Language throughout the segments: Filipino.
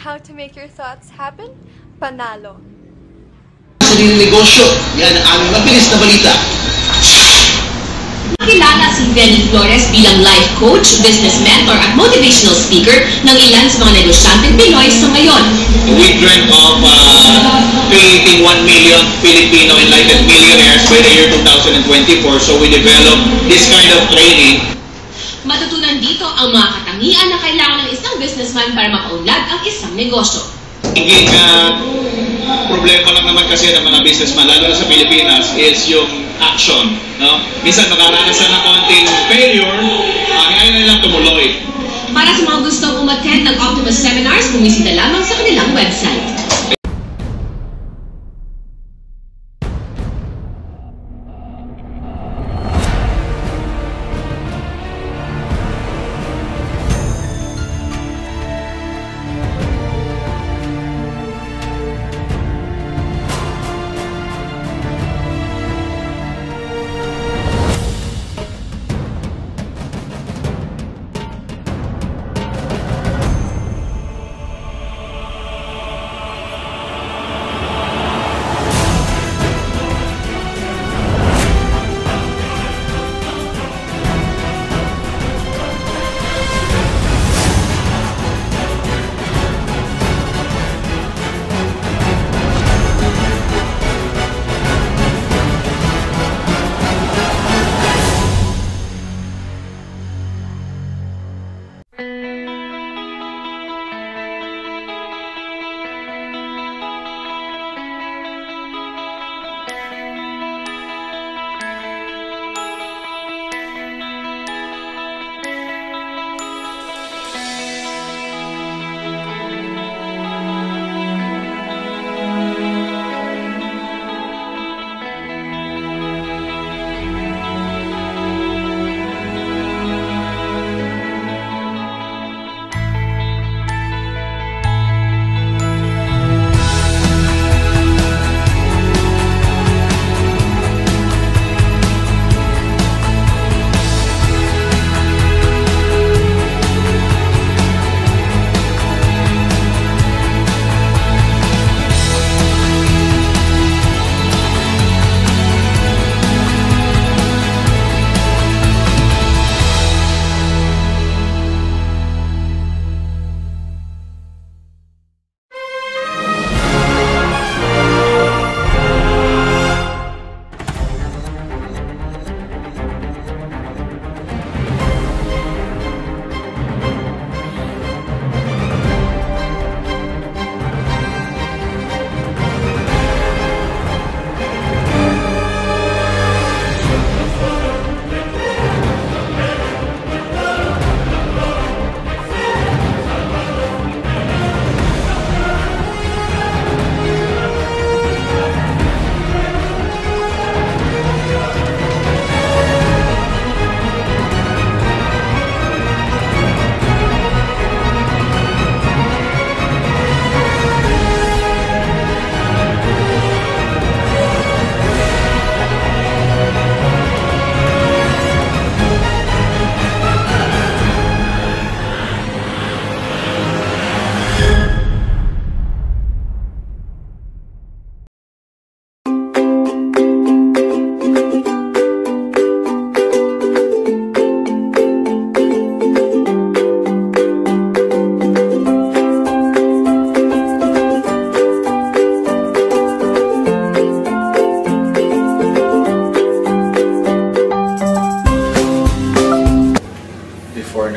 how to make your thoughts happen? Panalo. Sariling negosyo, yan ang aming mabilis na balita. Kilala si Benny Flores bilang life coach, business mentor at motivational speaker ng ilan sa mga negosyanteng Pinoy sa ngayon. We dreamt of creating 1 million Filipino enlightened millionaires by the year 2024, so we developed this kind of training. Matutunan dito ang mga katangian na kailangan ng isang businessman para makaunlad ang isang negosyo. Hinging problema lang naman kasi ng mga businessman, lalo na sa Pilipinas, is yung action. No? Minsan makaranasan ng konting failure, ayaw na nilang tumuloy. Para sa mga gustong umattend ng Optimus Seminars, bumisita lamang sa kanilang website.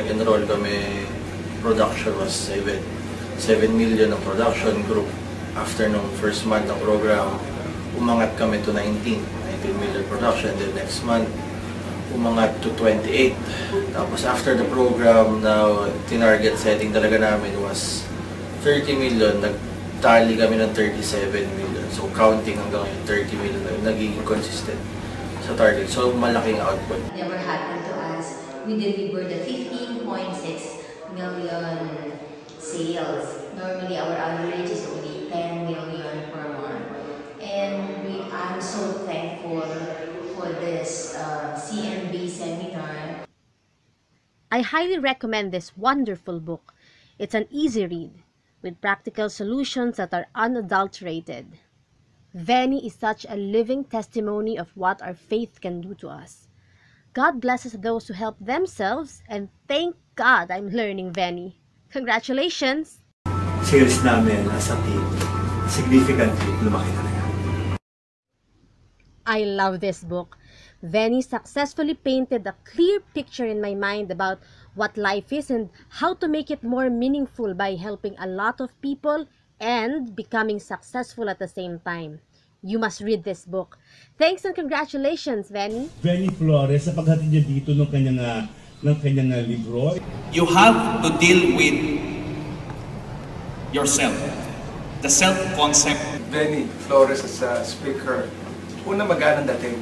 nag-enroll kami, production was 7 million ng production group. After nung first month ng program, umangat kami to 19 million production. Then next month, umangat to 28. Tapos after the program, now, tinarget setting talaga namin was 30 million. Nagtali kami ng 37 million. So counting hanggang ngayon, 30 million na nagiging consistent sa target. So malaking output. Never happened to us. We delivered the 15.6 million sales. Normally, our average is only 10 million per month. And I'm so thankful for this CMB seminar. I highly recommend this wonderful book. It's an easy read. with practical solutions that are unadulterated. Veni is such a living testimony of what our faith can do to us. God blesses those who help themselves, and thank God I'm learning Veni. Congratulations! Sales namin as a team, significantly lumaki talaga. I love this book. Veni successfully painted a clear picture in my mind about what life is and how to make it more meaningful by helping a lot of people and becoming successful at the same time. You must read this book. Thanks and congratulations, Veni. Veni Flores, sa paghatid niya dito ng kanyang libro. You have to deal with yourself. The self-concept. Veni Flores as a speaker, una magaan ang dating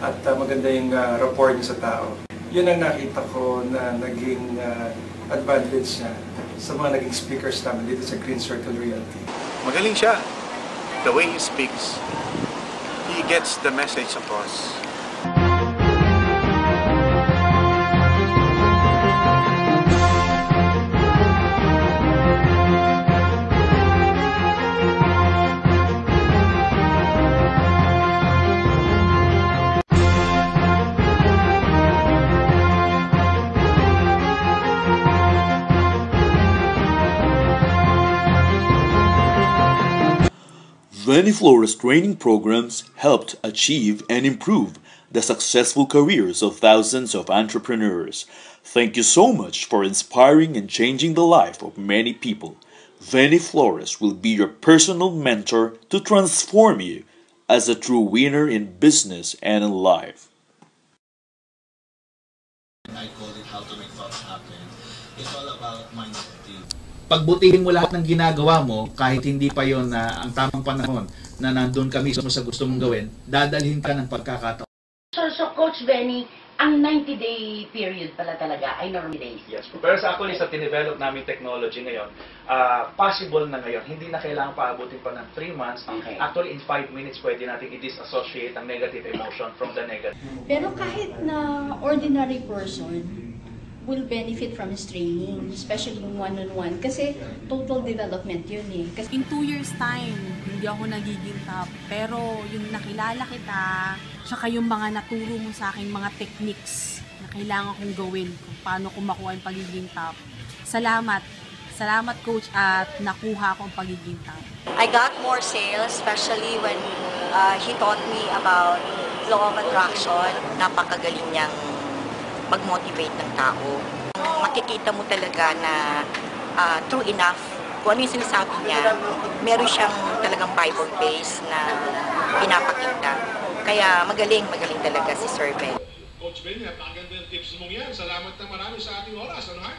at maganda yung rapport niya sa tao. Yun ang nakita ko na naging advantage niya sa mga naging speakers namin dito sa Green Circle Realty. Magaling siya. The way he speaks, he gets the message across. Veni Flores training programs helped achieve and improve the successful careers of thousands of entrepreneurs. Thank you so much for inspiring and changing the life of many people. Veni Flores will be your personal mentor to transform you as a true winner in business and in life. I call it How to Make Thoughts Happen. It's all about mindset. Pagbutihin mo lahat ng ginagawa mo, kahit hindi pa yon na ang tamang panahon na nandun ka mismo sa gusto mong gawin, dadalhin ka ng pagkakataon. So Coach Veni, ang 90-day period pala talaga ay normal days. Yes. Pero actually sa tinevelop namin technology ngayon, possible na ngayon. Hindi na kailangan paabutin pa ng 3 months. Okay. Actually, in 5 minutes, pwede natin i-disassociate ang negative emotion from the negative. Pero kahit na ordinary person will benefit from his training, especially yung one-on-one, kasi total development yun eh. Kasi in 2 years time, hindi ako nagiging top, pero yung nakilala kita, tsaka yung mga naturo mo sa akin mga techniques na kailangan kong gawin kung paano ko makuha yung pagiging top. Salamat. Salamat coach at nakuha ko ang pagiging top. I got more sales, especially when he taught me about law of attraction. Napakagaling niyang mag-motivate ng tao. Makikita mo talaga na true enough kung ano yung sinasabi niya, meron siyang talagang Bible base na pinapakita. Kaya magaling talaga si Sir Ben. Coach Ben, napakaganda yung tips mong yan. Salamat na marami sa ating oras. Ano ha?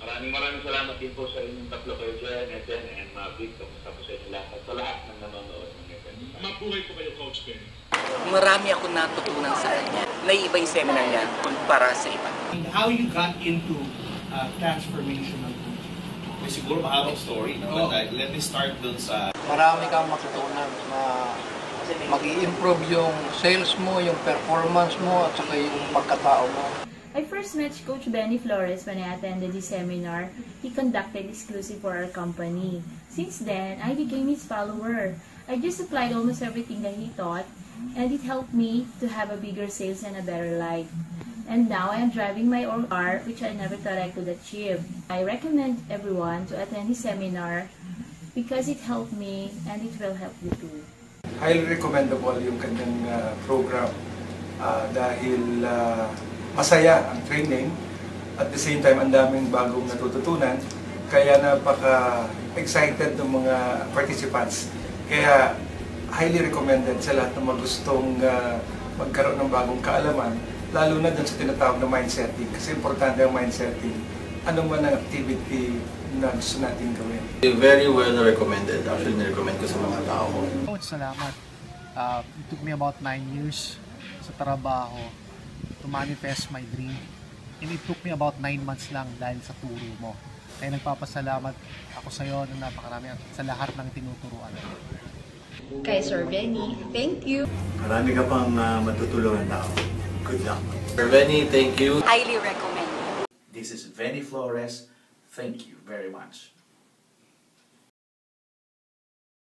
Maraming salamat din po sa inyong tatlo kayo dyan, Eden and Mavic, tapos sa inyo lahat, sa lahat ng nanonood ng Eden. Mabuhay po kayo, Coach Ben. Marami ako natutunan sa kanya. Naiiba yung seminar niya para sa iba. And how you got into transformational coaching? Siguro mahabang story, no? But let me start dun sa... Marami kang matutunan na mag-i-improve yung sales mo, yung performance mo, at saka yung pagkatao mo. I first met Coach Veni Flores when I attended the seminar he conducted exclusive for our company. Since then, I became his follower. I just applied almost everything that he taught, and it helped me to have a bigger sales and a better life. And now I am driving my own car, which I never thought I could achieve. I recommend everyone to attend his seminar because it helped me and it will help you too. Highly recommendable yung kanyang program dahil masaya ang training. At the same time, ang daming bagong natututunan. Kaya napaka-excited ng mga participants. Kaya highly recommended sa lahat ng mga gustong magkaroon ng bagong kaalaman, lalo na dun sa tinatawag na mindsetting. Kasi importante ang mindsetting. Ano man ang activity na gusto natin gawin. Very well recommended. Actually, nirecommend ko sa mga tao. Salamat. It took me about 9 years sa trabaho to manifest my dream. And it took me about 9 months lang dahil sa turo mo. Kaya nagpapasalamat ako sa iyo ng napakarami at sa lahat ng tinuturuan. kay Sir Veni, thank you. Marami ka pang matutulungan tao. Good luck. Sir Veni, thank you. Highly recommend. This is Veni Flores. Thank you very much.